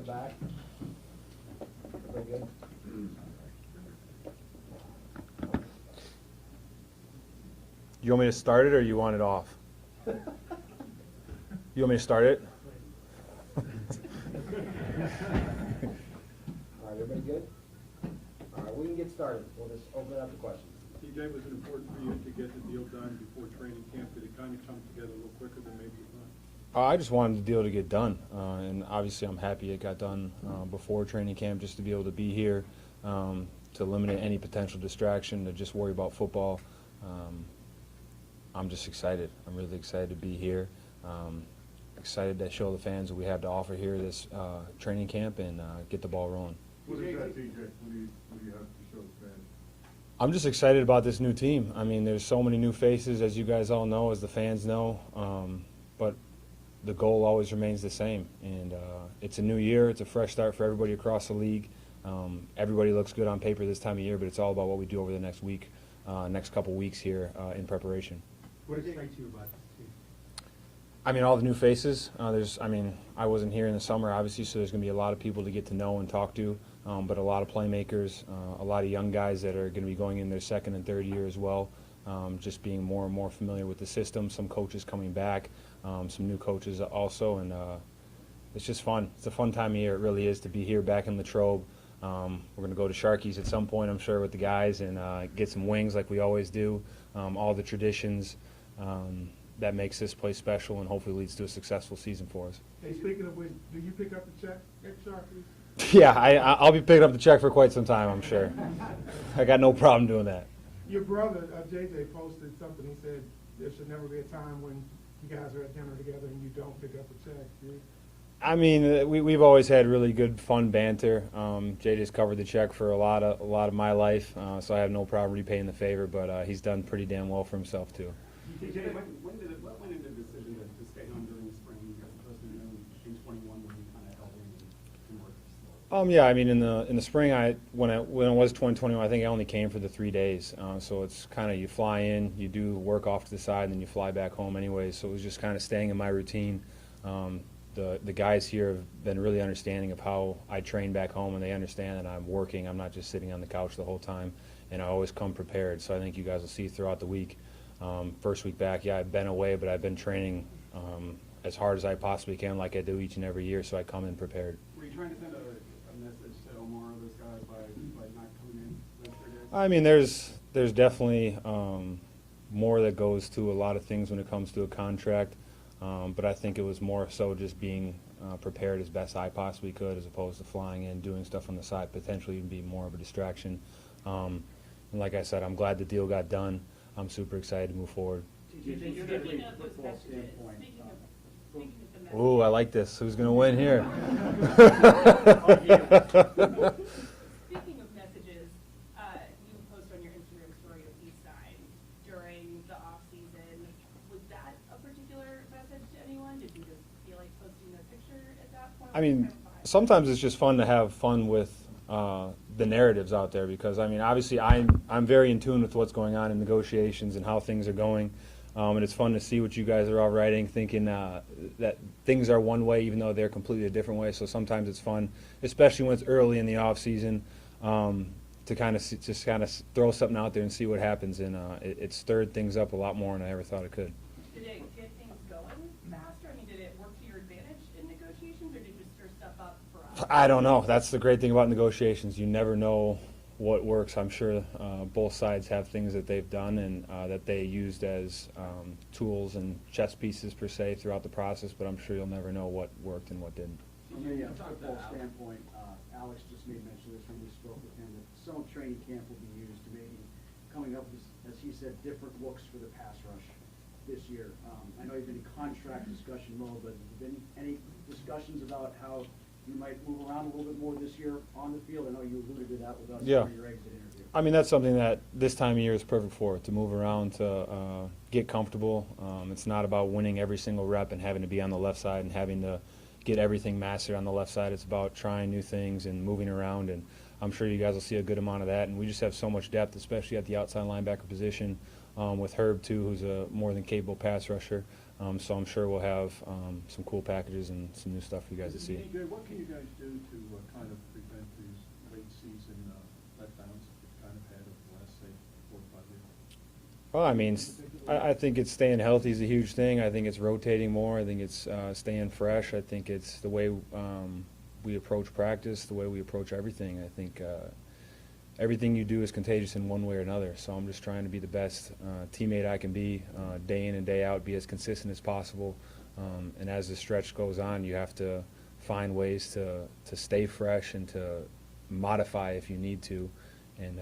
back. Everybody good? You want me to start it or you want it off? You want me to start it? All right, everybody good? All right, we can get started. We'll just open up the questions. TJ, was it important for you to get the deal done before training camp? Did it kind of come together a little quicker than maybe you thought? I just wanted the deal to get done, and obviously I'm happy it got done before training camp, just to be able to be here, to eliminate any potential distraction, to just worry about football. I'm just excited. I'm really excited to be here. Excited to show the fans what we have to offer here this training camp and get the ball rolling. What is that, TJ? What do you have to show the fans? I'm just excited about this new team. I mean, there's so many new faces, as you guys all know, as the fans know, but the goal always remains the same. And it's a new year. It's a fresh start for everybody across the league. Everybody looks good on paper this time of year, but it's all about what we do over the next week, next couple weeks here in preparation. What excites you about this team? I mean, all the new faces. I wasn't here in the summer, obviously, so there's going to be a lot of people to get to know and talk to, but a lot of playmakers, a lot of young guys that are going to be going in their second and third year as well, just being more and more familiar with the system, some coaches coming back, some new coaches also, and it's just fun. It's a fun time of year. It really is to be here back in Latrobe. We're going to go to Sharky's at some point, I'm sure, with the guys and get some wings like we always do, all the traditions. That makes this place special and hopefully leads to a successful season for us. Hey, speaking of which, do you pick up the check at Sharky's? Yeah, I'll be picking up the check for quite some time, I'm sure. I got no problem doing that. Your brother, JJ, posted something. He said there should never be a time when you guys are at dinner together and you don't pick up a check. Dude. I mean, we've always had really good, fun banter. JJ's covered the check for a lot of my life, so I have no problem repaying the favor, but he's done pretty damn well for himself, too. TJ, what went into the decision to stay on during the spring as opposed to in 21 when you kind of held in and worked? Yeah, I mean, in the spring, when it was 2021, I think I only came for the 3 days. So it's kind of you fly in, you do work off to the side, and then you fly back home anyway. So it was just kind of staying in my routine. The guys here have been really understanding of how I train back home, and they understand that I'm working. I'm not just sitting on the couch the whole time, and I always come prepared. So I think you guys will see throughout the week. First week back, yeah, I've been away, but I've been training as hard as I possibly can, like I do each and every year, so I come in prepared. Were you trying to send a message to Omar or those guys by not coming in those 3 days? I mean, there's definitely more that goes to a lot of things when it comes to a contract, but I think it was more so just being prepared as best I possibly could, as opposed to flying in, doing stuff on the side, potentially even be more of a distraction. And like I said, I'm glad the deal got done. I'm super excited to move forward. Speaking of those messages, Ooh, I like this. Who's going to win here? Speaking of messages, you post on your Instagram story of Eastside during the off season. Was that a particular message to anyone? Did you just feel like posting a picture at that point? I mean, sometimes it's just fun to have fun with the narratives out there, because I mean, obviously I'm very in tune with what's going on in negotiations and how things are going, and it's fun to see what you guys are all writing, thinking that things are one way even though they're completely a different way. So sometimes it's fun, especially when it's early in the off season, to kind of throw something out there and see what happens, and it stirred things up a lot more than I ever thought it could. Did it get things going faster? I mean, did it work to your advantage in negotiations, or did you stir stuff up for us? I don't know. That's the great thing about negotiations. You never know what works. I'm sure both sides have things that they've done and that they used as tools and chess pieces per se throughout the process, but I'm sure you'll never know what worked and what didn't. From a football standpoint, Alex just made mention of this when we spoke with him, that some training camp will be used to maybe coming up with, as he said, different looks for the pass rush this year. I know you've been in contract discussion mode, but have there been any discussions about how you might move around a little bit more this year on the field? I know you alluded to that with us Yeah. in your exit interview. I mean, that's something that this time of year is perfect for, to move around, to get comfortable. It's not about winning every single rep and having to be on the left side and having to get everything mastered on the left side. It's about trying new things and moving around, and I'm sure you guys will see a good amount of that. And we just have so much depth, especially at the outside linebacker position, with Herb, too, who's a more than capable pass rusher. So I'm sure we'll have some cool packages and some new stuff for you guys to see. TJ, what can you guys do to kind of prevent these late season letdowns that you've kind of had over the last, say, 4 or 5 years? Well, I mean, I think it's staying healthy is a huge thing. I think it's rotating more. I think it's staying fresh. I think it's the way we approach practice, the way we approach everything. I think everything you do is contagious in one way or another. So I'm just trying to be the best teammate I can be, day in and day out, be as consistent as possible. And as the stretch goes on, you have to find ways to stay fresh and to modify if you need to. And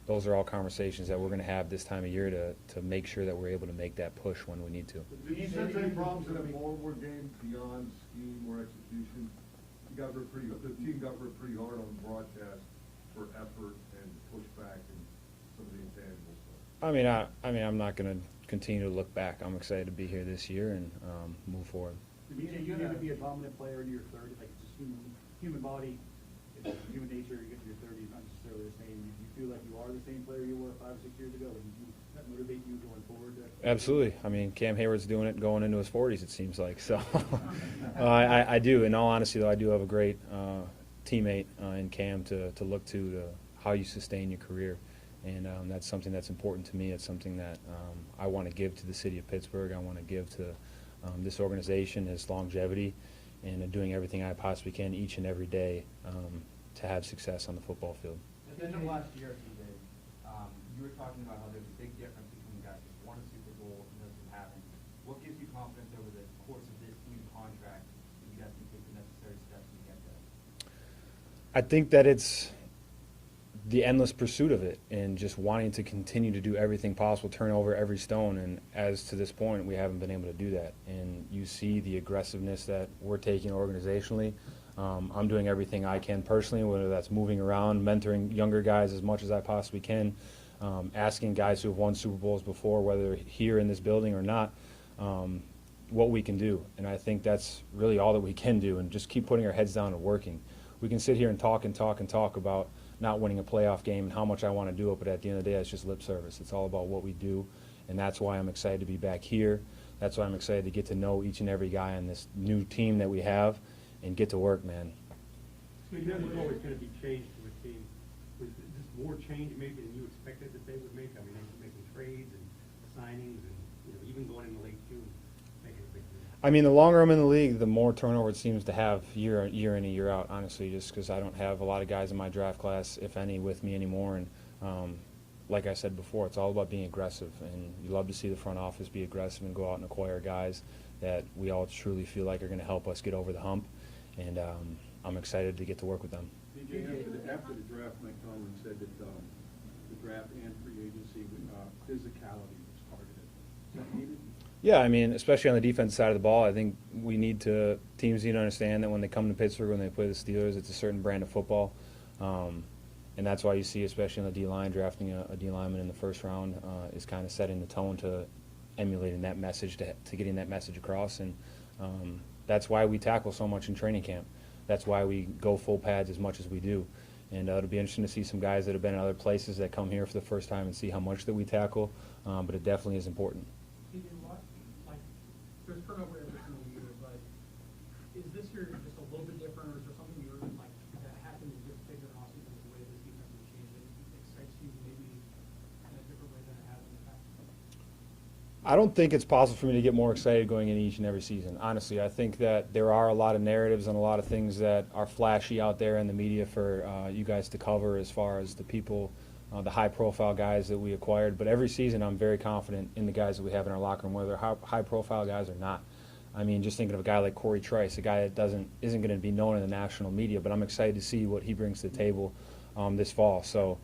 those are all conversations that we're going to have this time of year to make sure that we're able to make that push when we need to. Did you sense any problems in that Baltimore game beyond scheme or execution? The team got ripped pretty hard on broadcast for effort and pushback and some of the intangible stuff. I mean, I'm not going to continue to look back. I'm excited to be here this year and move forward. You need to be a dominant player in your 30s, like it's just human body, it's human nature. You get to your 30s, not necessarily the same. You feel like you are the same player you were 5 or 6 years ago. Does that motivate you going forward? Absolutely. I mean, Cam Hayward's doing it going into his 40s, it seems like. So I do. In all honesty, though, I do have a great teammate in Cam to look to how you sustain your career. And that's something that's important to me. It's something that I want to give to the city of Pittsburgh. I want to give to this organization, its longevity, and doing everything I possibly can each and every day to have success on the football field. At the end of last year, TJ, you were talking about how there's a big difference between guys that won a Super Bowl and those who haven't. What gives you confidence over the course of this new contract that you guys can take the necessary steps to get there? I think that it's the endless pursuit of it and just wanting to continue to do everything possible, turn over every stone. And as to this point, we haven't been able to do that. And you see the aggressiveness that we're taking organizationally. I'm doing everything I can personally, whether that's moving around, mentoring younger guys as much as I possibly can, asking guys who have won Super Bowls before, whether here in this building or not, what we can do. And I think that's really all that we can do, and just keep putting our heads down and working. We can sit here and talk and talk and talk about not winning a playoff game and how much I want to do it, but at the end of the day, it's just lip service. It's all about what we do, and that's why I'm excited to be back here. That's why I'm excited to get to know each and every guy on this new team that we have and get to work, man. So you know there's always going to be change to a team. Was this more change maybe than you expected that they would make? I mean, they were making trades and signings and even going into late June, making a big deal. I mean, the longer I'm in the league, the more turnover it seems to have year in and year out, honestly, just because I don't have a lot of guys in my draft class, if any, with me anymore. And like I said before, it's all about being aggressive. And you love to see the front office be aggressive and go out and acquire guys that we all truly feel like are going to help us get over the hump. And I'm excited to get to work with them. TJ, after the draft, Mike Tomlin said that the draft and free agency, physicality was targeted. Is that needed? Yeah, I mean, especially on the defense side of the ball, I think teams need to understand that when they come to Pittsburgh, when they play the Steelers, it's a certain brand of football. And that's why you see, especially on the D-line, drafting a D-lineman in the first round is kind of setting the tone to emulating that message, to getting that message across. And that's why we tackle so much in training camp. That's why we go full pads as much as we do. And it'll be interesting to see some guys that have been in other places that come here for the first time and see how much that we tackle. But it definitely is important. There's turnover every single year, but is this year just a little bit different, or is there something that happened in this bigger offseason with the way this defense has changed that excites you maybe in a different way than it has in the past? I don't think it's possible for me to get more excited going into each and every season. Honestly, I think that there are a lot of narratives and a lot of things that are flashy out there in the media for you guys to cover as far as the people, the high-profile guys that we acquired. But every season I'm very confident in the guys that we have in our locker room, whether they're high-profile guys or not. I mean, just thinking of a guy like Corey Trice, a guy that isn't going to be known in the national media, but I'm excited to see what he brings to the table this fall. So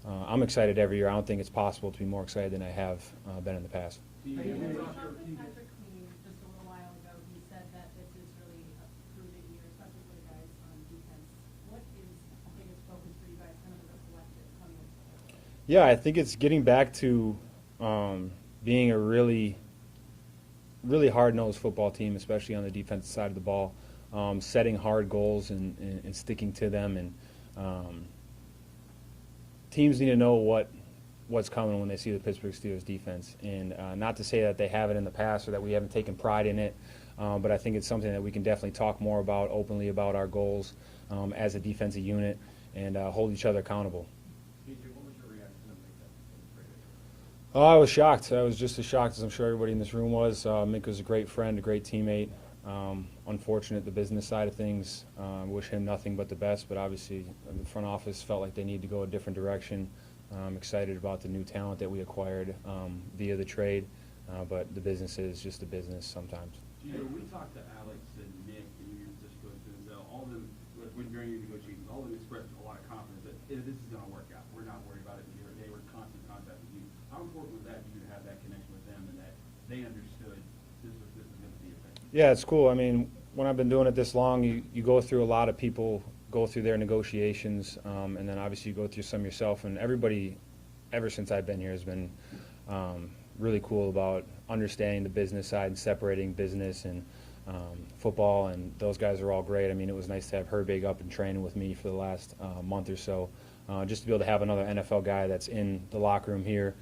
I'm excited every year. I don't think it's possible to be more excited than I have been in the past. Patrick Queen, just a little while ago, he said that this is really a proving year, especially for the guys on defense. What is the biggest focus for you guys, kind of as a collective coming into the Yeah, I think it's getting back to being a really, really hard-nosed football team, especially on the defensive side of the ball, setting hard goals and sticking to them. And teams need to know what what's coming when they see the Pittsburgh Steelers defense. And not to say that they haven't in the past or that we haven't taken pride in it, but I think it's something that we can definitely talk more about openly about our goals as a defensive unit and hold each other accountable. DJ, what was your reaction to make that trade? Oh, I was shocked. I was just as shocked as I'm sure everybody in this room was. Mick was a great friend, a great teammate. Unfortunate the business side of things. Wish him nothing but the best, but obviously the front office felt like they need to go a different direction. I'm excited about the new talent that we acquired via the trade, but the business is just a business sometimes. Gino, we talked to Alex and Nick and your position coach, and all of them, when during your negotiations, all of them expressed a lot of confidence that this is going to work out. We're not worried about it. They were in constant contact with you. How important was that for you to have that connection with them and that they understood this was going to be a thing? Yeah, it's cool. I mean, when I've been doing it this long, you go through a lot of people, go through their negotiations, and then obviously you go through some yourself. And everybody, ever since I've been here, has been really cool about understanding the business side and separating business and football. And those guys are all great. I mean, it was nice to have Herbig up and training with me for the last month or so, just to be able to have another NFL guy that's in the locker room here.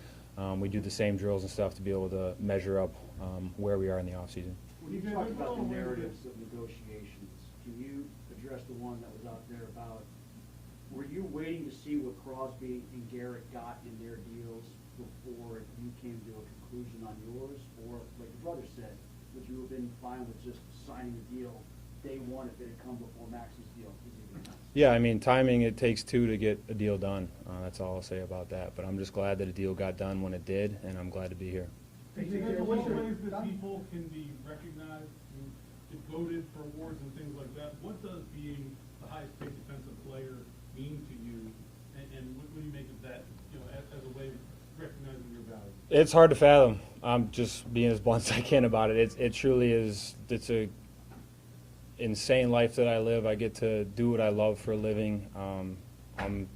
We do the same drills and stuff to be able to measure up where we are in the offseason. When you talk about the narratives of negotiations, can you address the one that was out there about, were you waiting to see what Crosby and Garrett got in their deals before you came to a conclusion on yours? Or, like your brother said, would you have been fine with just signing the deal day one if it had come before Max's deal? Yeah, I mean, timing, it takes two to get a deal done. That's all I'll say about that. But I'm just glad that a deal got done when it did, and I'm glad to be here. Hey, There's TJ, a what's lot of your- ways that people can be recognized and get voted for awards and things like that. What does being the highest paid defensive player mean to you? And what do you make of that, as a way of recognizing your value? It's hard to fathom. I'm just being as blunt as I can about it. It truly is. It's a insane life that I live. I get to do what I love for a living. I'm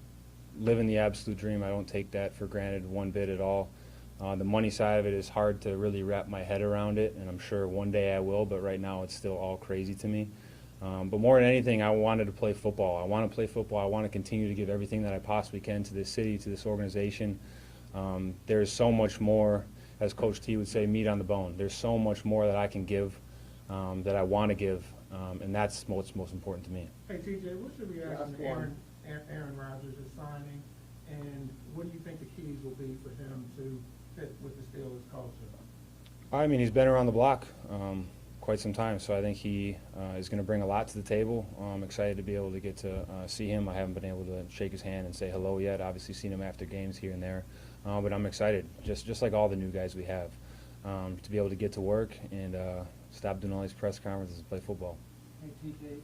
living the absolute dream. I don't take that for granted one bit at all. The money side of it is hard to really wrap my head around it, and I'm sure one day I will, but right now it's still all crazy to me. But more than anything, I wanted to play football. I want to play football. I want to continue to give everything that I possibly can to this city, to this organization. There's so much more, as Coach T would say, meat on the bone. There's so much more that I can give, that I want to give, and that's what's most important to me. Hey, TJ, what's your reaction to Aaron Rodgers is signing, and what do you think the keys will be for him to fit with the Steelers culture? I mean, he's been around the block quite some time, so I think he is going to bring a lot to the table. I'm excited to be able to get to see him. I haven't been able to shake his hand and say hello yet. Obviously seen him after games here and there, but I'm excited, just like all the new guys we have, to be able to get to work and stop doing all these press conferences and play football. Hey, TJ,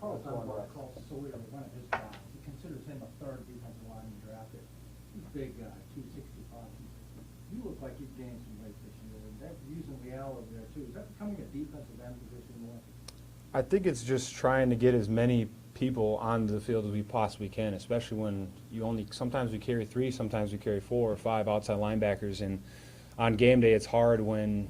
Carl Dunbar calls Sawyer one of his guys. He considers him a third defensive lineman drafted. He's a big guy, 265. You look like you've gained some weight this year. They're using Leal over there, too. Is that becoming a defensive end position more? I think it's just trying to get as many people on the field as we possibly can, especially when sometimes we carry 3, sometimes we carry 4 or 5 outside linebackers, and on game day it's hard when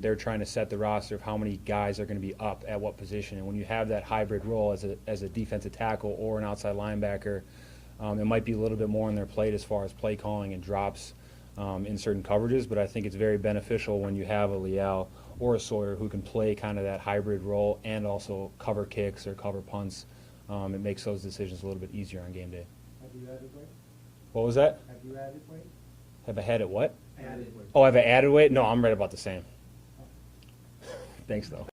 they're trying to set the roster of how many guys are going to be up at what position. And when you have that hybrid role as a defensive tackle or an outside linebacker, it might be a little bit more on their plate as far as play calling and drops in certain coverages. But I think it's very beneficial when you have a Leal or a Sawyer who can play kind of that hybrid role and also cover kicks or cover punts. It makes those decisions a little bit easier on game day. Have you added weight? What was that? Have you added weight? Have I had it what? Added weight. Oh, have I added weight? No, I'm right about the same. Thanks, though.